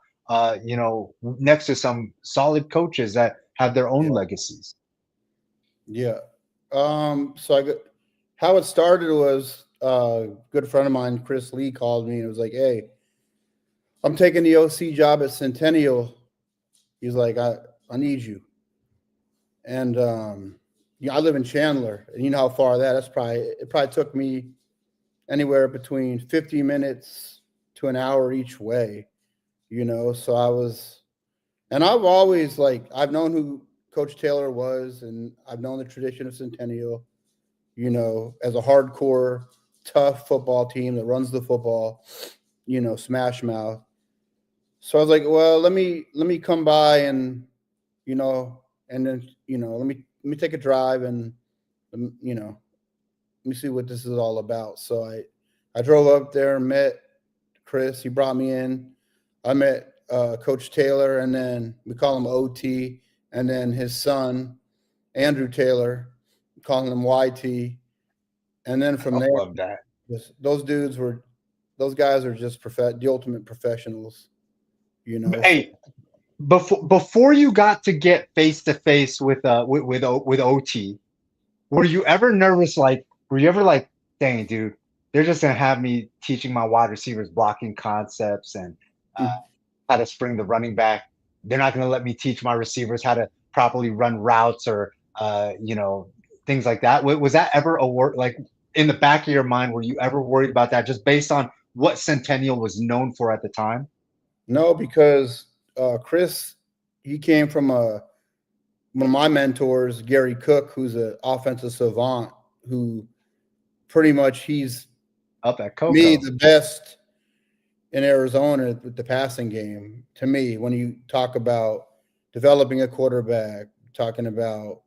next to some solid coaches that have their own
Yeah,
legacies.
yeah. So how it started was a good friend of mine, Chris Lee, called me and was like, "Hey, I'm taking the OC job at Centennial." He's like, I need you. And I live in Chandler, and you know how far it probably took me anywhere between 50 minutes to an hour each way. So and I've always I've known who Coach Taylor was, and I've known the tradition of Centennial. As a hardcore, tough football team that runs the football, smash mouth. So I was like, well, let me come by and then let me take a drive and let me see what this is all about. So I drove up there, met Chris. He brought me in. I met Coach Taylor, and then we call him OT, and then his son, Andrew Taylor, calling him YT. And then from
I
there,
love that.
those guys are just the ultimate professionals,
Hey, before you got to get face to face with OT, were you ever nervous? Like, were you ever like, dang, dude, they're just gonna have me teaching my wide receivers blocking concepts and how to spring the running back. They're not gonna let me teach my receivers how to properly run routes or things like that. Was that ever a word like in the back of your mind? Were you ever worried about that, just based on what Centennial was known for at the time?
No, because Chris, he came from one of my mentors, Gary Cook, who's an offensive savant, who pretty much he's
Up at Coco.
me the best in Arizona with the passing game. To me, when you talk about developing a quarterback, talking about,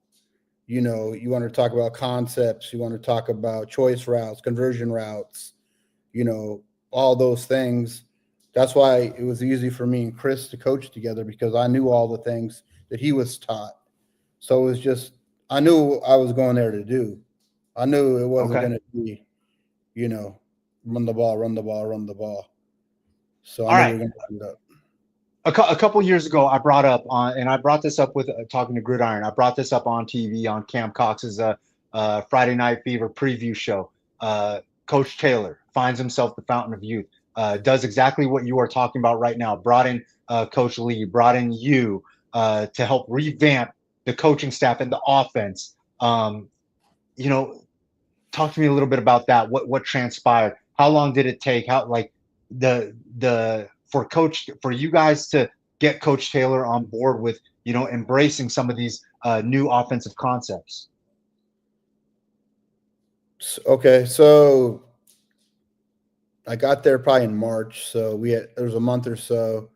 you want to talk about concepts, you want to talk about choice routes, conversion routes, all those things. That's why it was easy for me and Chris to coach together, because I knew all the things that he was taught. So it was just, I knew I was going there to do. I knew it wasn't going to be, run the ball, run the ball, run the ball. So I knew we were going to end up.
A couple years ago, I brought up on, and I brought this up with talking to Gridiron. I brought this up on TV on Cam Cox's Friday Night Fever preview show. Coach Taylor finds himself the fountain of youth. Does exactly what you are talking about right now. Brought in Coach Lee, brought in you to help revamp the coaching staff and the offense. Talk to me a little bit about that. What transpired? How long did it take? How for you guys to get Coach Taylor on board with embracing some of these new offensive concepts?
Okay, so I got there probably in March, so there was a month or so,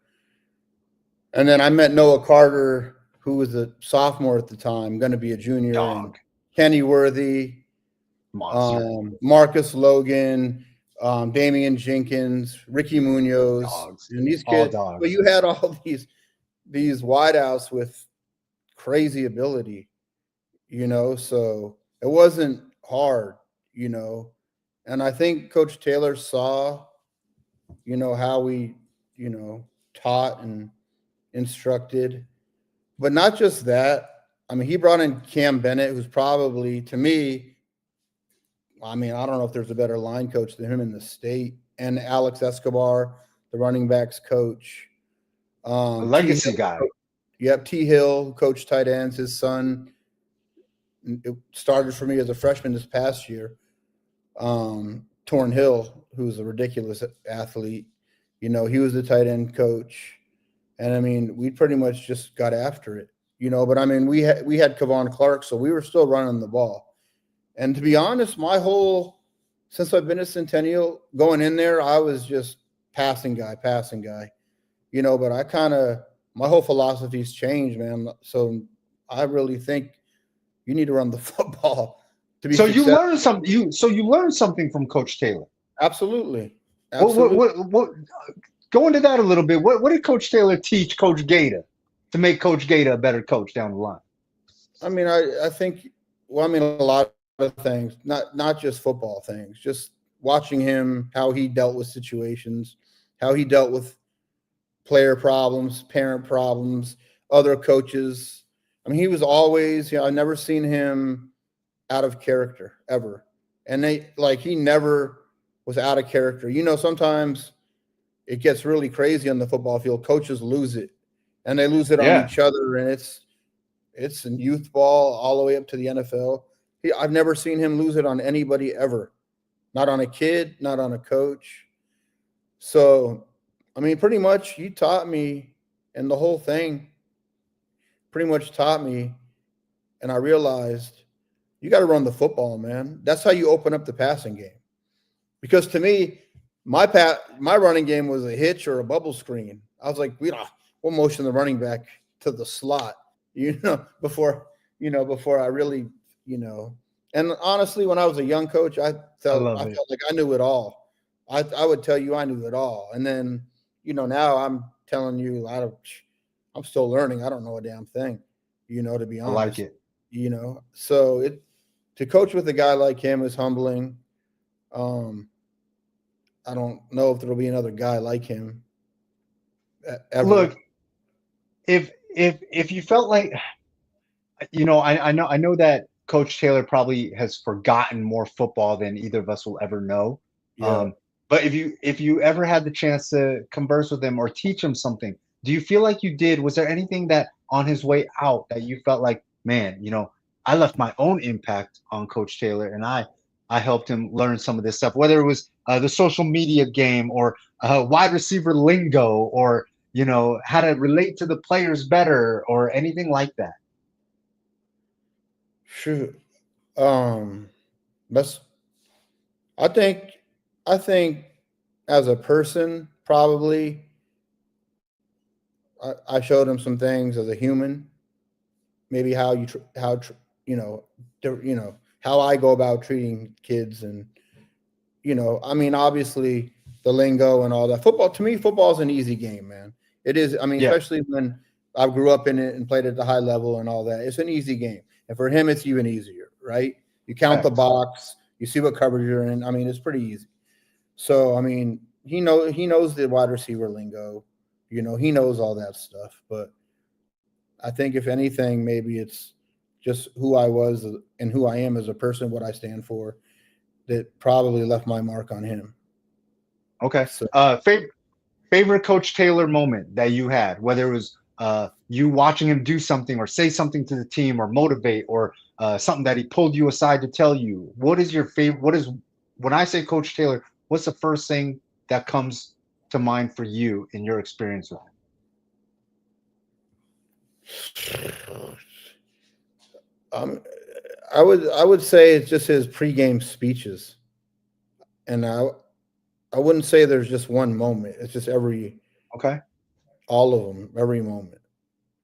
and then I met Noah Carter, who was a sophomore at the time, going to be a junior, and Kenny Worthy, Marcus Logan, Damian Jenkins, Ricky Munoz, and these kids. But you had all these wideouts with crazy ability, so it wasn't hard, and I think Coach Taylor saw, how we, taught and instructed, but not just that. I mean, he brought in Cam Bennett, who's probably, to me, I don't know if there's a better line coach than him in the state, and Alex Escobar, the running backs coach.
A legacy guy.
Yep, T. Hill, coach tight ends. His son, it started for me as a freshman this past year. Torn Hill, who's a ridiculous athlete, he was the tight end coach. And we pretty much just got after it, but we had Kevon Clark, so we were still running the ball. And to be honest, since I've been at Centennial, going in there, I was just passing guy, but my whole philosophy's changed, man. So I really think you need to run the football to be successful.
You learned something from Coach Taylor.
Absolutely.
What go into that a little bit. What did Coach Taylor teach Coach Gaeta to make Coach Gaeta a better coach down the line?
I think, a lot of things, not just football things, just watching him, how he dealt with situations, how he dealt with player problems, parent problems, other coaches. He was always, I've never seen him out of character ever. And he never was out of character. Sometimes it gets really crazy on the football field. Coaches lose it, and they lose it on each other. And it's in youth ball all the way up to the NFL. I've never seen him lose it on anybody ever. Not on a kid, not on a coach. So, pretty much he taught me, and the whole thing pretty much taught me, and I realized you got to run the football, man. That's how you open up the passing game. Because to me, my running game was a hitch or a bubble screen. I was like, we'll motion the running back to the slot, before I really, and honestly, when I was a young coach, I felt like I knew it all. I would tell you I knew it all. And then, now I'm telling you I'm still learning. I don't know a damn thing, to be
I like
honest,
it.
So to coach with a guy like him is humbling. I don't know if there'll be another guy like him ever.
Look, if you felt like, I know that Coach Taylor probably has forgotten more football than either of us will ever know.
Yeah.
But if you ever had the chance to converse with him or teach him something, do you feel like you did? Was there anything that on his way out that you felt like, man, I left my own impact on Coach Taylor, and I helped him learn some of this stuff, whether it was the social media game or wide receiver lingo, or how to relate to the players better, or anything like that?
Shoot. That's I think I think as a person, probably I showed him some things as a human, maybe how how I go about treating kids, and I mean, obviously the lingo and all that. To me, football is an easy game, man. It is. I mean,
Yeah,
especially when I grew up in it and played at the high level and all that. It's an easy game, and for him, it's even easier, right? You count the
facts.
box, you see what coverage you're in. I mean, it's pretty easy. So, I mean, he knows the wide receiver lingo. He knows all that stuff. But I think if anything, maybe it's just who I was and who I am as a person, what I stand for, that probably left my mark on him.
Okay.
So
Favorite Coach Taylor moment that you had, whether it was you watching him do something or say something to the team or motivate, or something that he pulled you aside to tell you. What is your favorite? When I say Coach Taylor, what's the first thing that comes to mind for you in your experience with
um, I would say it's just his pregame speeches, and I wouldn't say there's just one moment. It's just
him? Okay.
all of them, every moment.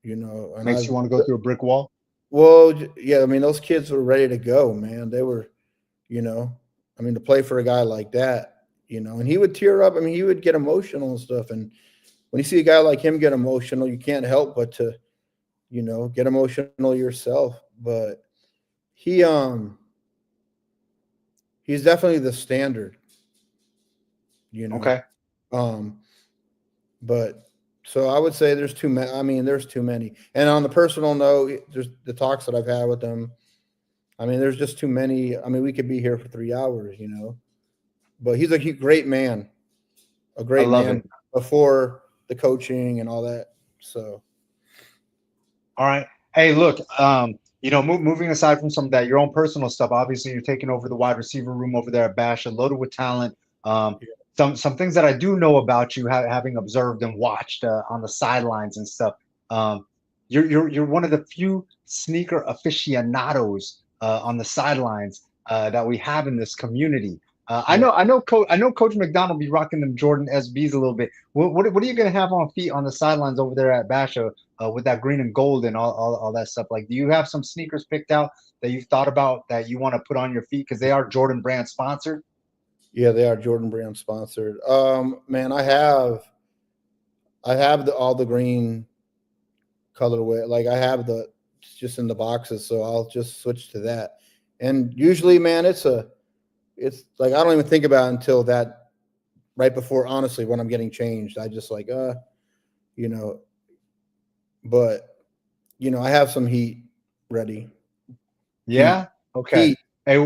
And
Makes you want to go through a brick wall?
well, yeah, I mean, those kids were ready to go, man. They were, I mean, to play for a guy like that, and he would tear up. I mean, he would get emotional and stuff. And when you see a guy like him get emotional, you can't help but to, get emotional yourself. But he, he's definitely the standard, you know.
Okay.
Um, but so I would say there's too many. I mean, there's too many. And on the personal note, there's the talks that I've had with him. I mean, there's just too many. I mean, we could be here for 3 hours, But he's a great man, a
I
great
love
man
it.
before the coaching and all that. So
All right. Hey, look, moving aside from some of that, your own personal stuff, obviously you're taking over the wide receiver room over there at Basha, loaded with talent. Um,
yeah,
some things that I do know about you, having observed and watched on the sidelines and stuff. Um, you're one of the few sneaker aficionados on the sidelines that we have in this community.
yeah.
I know Coach McDonald be rocking them Jordan SBs a little bit. What are you gonna have on feet on the sidelines over there at Basha? With that green and gold and all that stuff. Like, do you have some sneakers picked out that you've thought about that you want to put on your feet because they are Jordan brand sponsored?
Yeah, they are Jordan Brand sponsored. Man, I have all the green colorway. Like I have it's just in the boxes, so I'll just switch to that. And usually, man, it's like I don't even think about it until that right before, honestly, when I'm getting changed. I just like you know, but I have some heat ready. Heat,
Yeah. Okay.
heat.
Hey,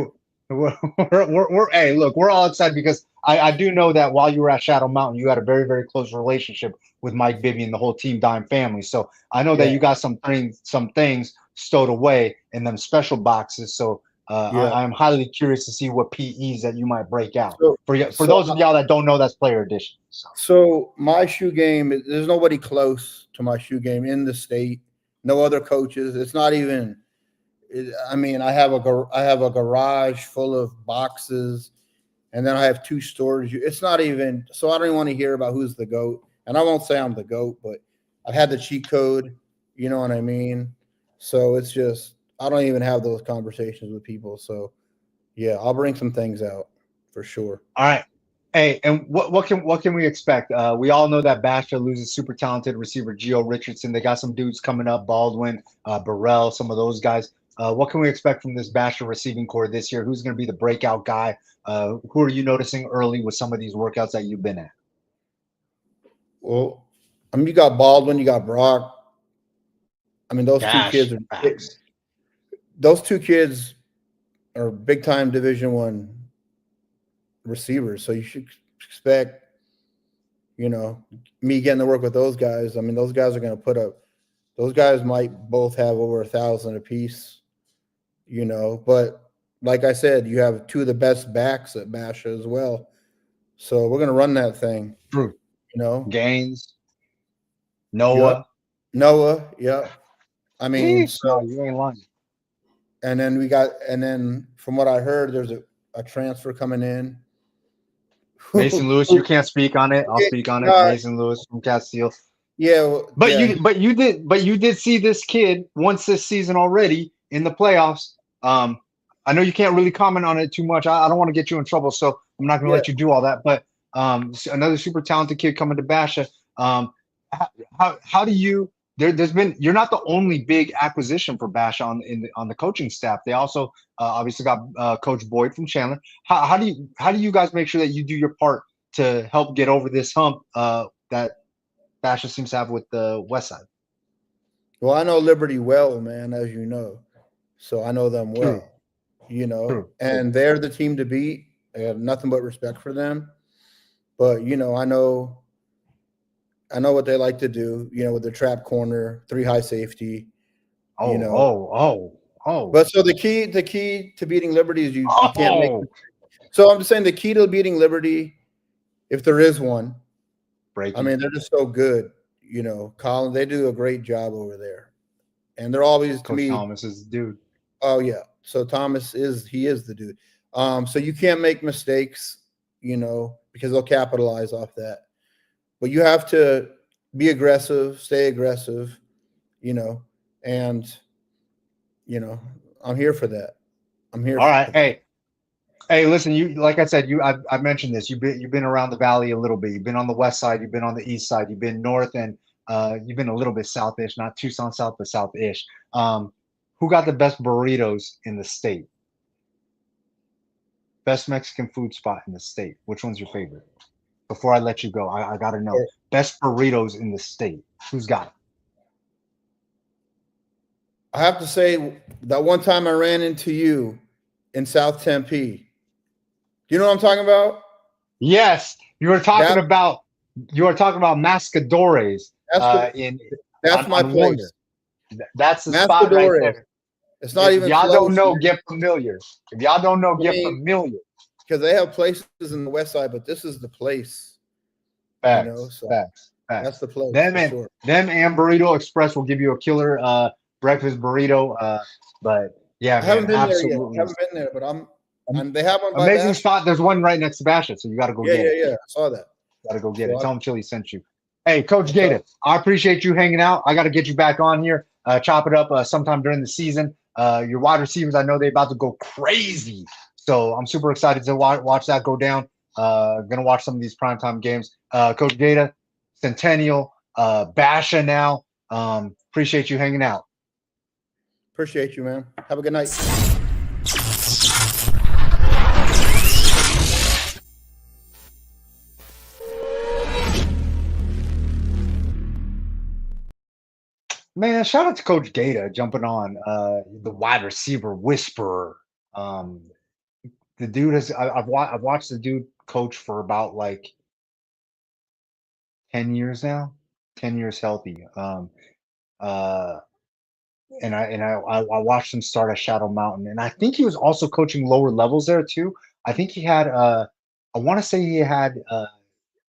hey, look, we're all excited because I do know that while you were at Shadow Mountain, you had a very, very close relationship with Mike Bibby and the whole Team Dime family. So I know that
Yeah,
you got some things stowed away in them special boxes. So
yeah.
I'm highly curious to see what PEs that you might break out.
So,
For
so,
those of y'all that don't know, that's player edition. So
so my shoe game. There's nobody close to my shoe game in the state. No other coaches. It's not even. I mean, I have a garage full of boxes, and then I have two storage. It's not even. So I don't even want to hear about who's the goat. And I won't say I'm the goat, but I've had the cheat code. You know what I mean? So it's just I don't even have those conversations with people. So yeah, I'll bring some things out for sure.
all right. Hey, and what can we expect? We all know that Basha loses super talented receiver Gio Richardson. They got some dudes coming up, Baldwin, Burrell, some of those guys. What can we expect from this Basha receiving core this year? Who's going to be the breakout guy? Who are you noticing early with some of these workouts that you've been at?
Well, I mean, you got Baldwin, you got Brock. I mean,
Dash, facts.
those two kids are big time Division I receivers. So you should expect, me getting to work with those guys. I mean, those guys are going to put up. Those guys might both have over 1,000 apiece. But like I said, you have two of the best backs at Basha as well. So we're going to run that thing.
True. Gaines, Noah.
Yeah. I mean, so
you ain't lying.
And then from what I heard, there's a transfer coming in.
Mason Lewis, you can't speak on it. I'll speak on it. Mason Lewis from Castile.
Yeah,
you did see this kid once this season already in the playoffs. I know you can't really comment on it too much. I don't want to get you in trouble, so I'm not going to let you do all that. But another super talented kid coming to Basha. How do you? There's been, you're not the only big acquisition for Basha on the coaching staff. They also obviously got Coach Boyd from Chandler. How do you guys make sure that you do your part to help get over this hump that Basha seems to have with the West Side?
Well, I know Liberty well, man, as you know, so I know them well.
True.
And they're the team to beat. I have nothing but respect for them. But I know what they like to do. With their trap corner, 3 high safety. But so the key to beating Liberty is you can't make. So I'm just saying the key to beating Liberty, if there is one, I mean, they're just so good. Colin, they do a great job over there, and they're always
Coach Thomas is the dude.
Oh yeah, so Thomas is the dude. So you can't make mistakes, because they'll capitalize off that. But you have to be aggressive, stay aggressive, and I'm here for that. I'm here.
All right, hey, listen. You, like I said, I mentioned this. You've been around the valley a little bit. You've been on the west side. You've been on the east side. You've been north, and you've been a little bit southish. Not Tucson South, but southish. Who got the best burritos in the state? Best Mexican food spot in the state. Which one's your favorite? Before I let you go, I got to know. Best burritos in the state. Who's got it?
I have to say that one time I ran into you in South Tempe. You know what I'm talking about?
Yes, you were talking about Mascadores.
That's my place.
That's the spot right there.
It's not even.
If y'all don't know, get familiar. If y'all don't know, get familiar.
Because they have places in the west side, but this is the place.
Facts.
That's the place.
Them and Burrito Express will give you a killer breakfast burrito. But yeah,
I haven't been there yet. I haven't been there, but they have one.
Amazing spot. There's one right next to Basha, so you got to go get it.
Yeah. I saw that.
Got to go get it. Tell them Chili sent you. Hey, Coach Gaeta, I appreciate you hanging out. I got to get you back on here. Chop it up sometime during the season. Your wide receivers, I know they're about to go crazy. So I'm super excited to watch that go down. Gonna watch some of these primetime games. Coach Gaeta, Centennial, Basha now. Appreciate you hanging out.
Appreciate you, man. Have a good night.
Man, shout out to Coach Gaeta jumping on the wide receiver whisperer. The dude has I've watched the dude coach for about like 10 years now, 10 years healthy. And I watched him start at Shadow Mountain, and I think he was also coaching lower levels there too. I think he had I want to say he had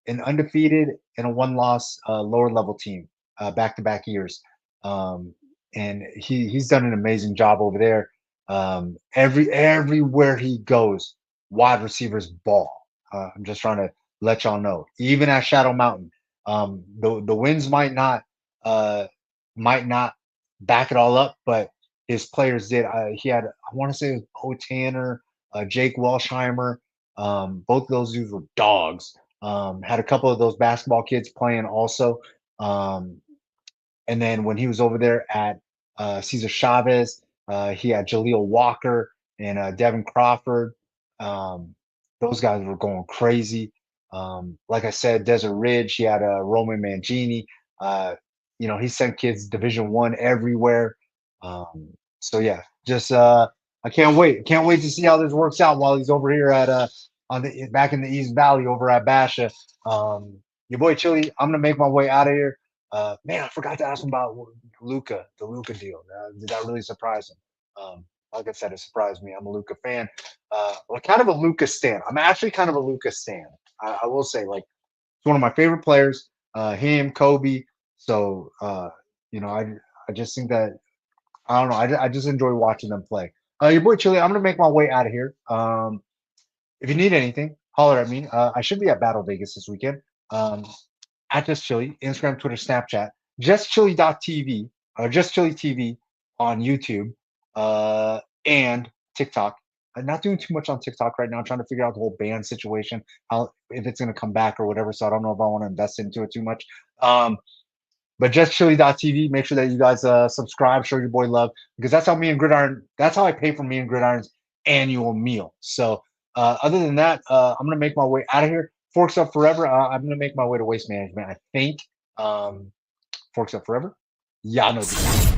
an undefeated and a 1-loss lower level team back-to-back years. And he's done an amazing job over there. Everywhere he goes, wide receivers ball. I'm just trying to let y'all know. Even at Shadow Mountain, the winds might not back it all up, but his players did. He had, I want to say it was Bo Tanner, Jake Welshheimer, Both of those dudes were dogs. Had a couple of those basketball kids playing also. Um, and then when he was over there at Cesar Chavez, he had Jaleel Walker and Devin Crawford. Um, those guys were going crazy. Like I said, Desert Ridge, he had Roman Mangini. Uh, he sent kids Division 1 everywhere. So yeah, just I can't wait. Can't wait to see how this works out while he's over here at on the back in the East Valley over at Basha. Your boy Chili, I'm gonna make my way out of here. Man, I forgot to ask him about Luca, the Luca deal. Did that really surprise him? Like I said, it surprised me. I'm a Luca fan. Well, kind of a Luca stan. I'm actually kind of a Luca stan. I will say, like, it's one of my favorite players. Him, Kobe. So, I just think that I don't know. I just enjoy watching them play. Your boy Chili, I'm gonna make my way out of here. If you need anything, holler at me. I should be at Battle Vegas this weekend. Um, at Just Chili, Instagram, Twitter, Snapchat, JustChili.tv, or Just Chili TV on YouTube, and TikTok. I'm not doing too much on TikTok right now. I'm trying to figure out the whole ban situation, how if it's going to come back or whatever. So I don't know if I want to invest into it too much. But JustChili.tv, make sure that you guys subscribe, show your boy love, because that's how me and Gridiron, that's how I pay for me and Gridiron's annual meal. So other than that, I'm going to make my way out of here. Forks Up Forever. I'm going to make my way to Waste Management, I think. Forks Up Forever. Yeah, I know.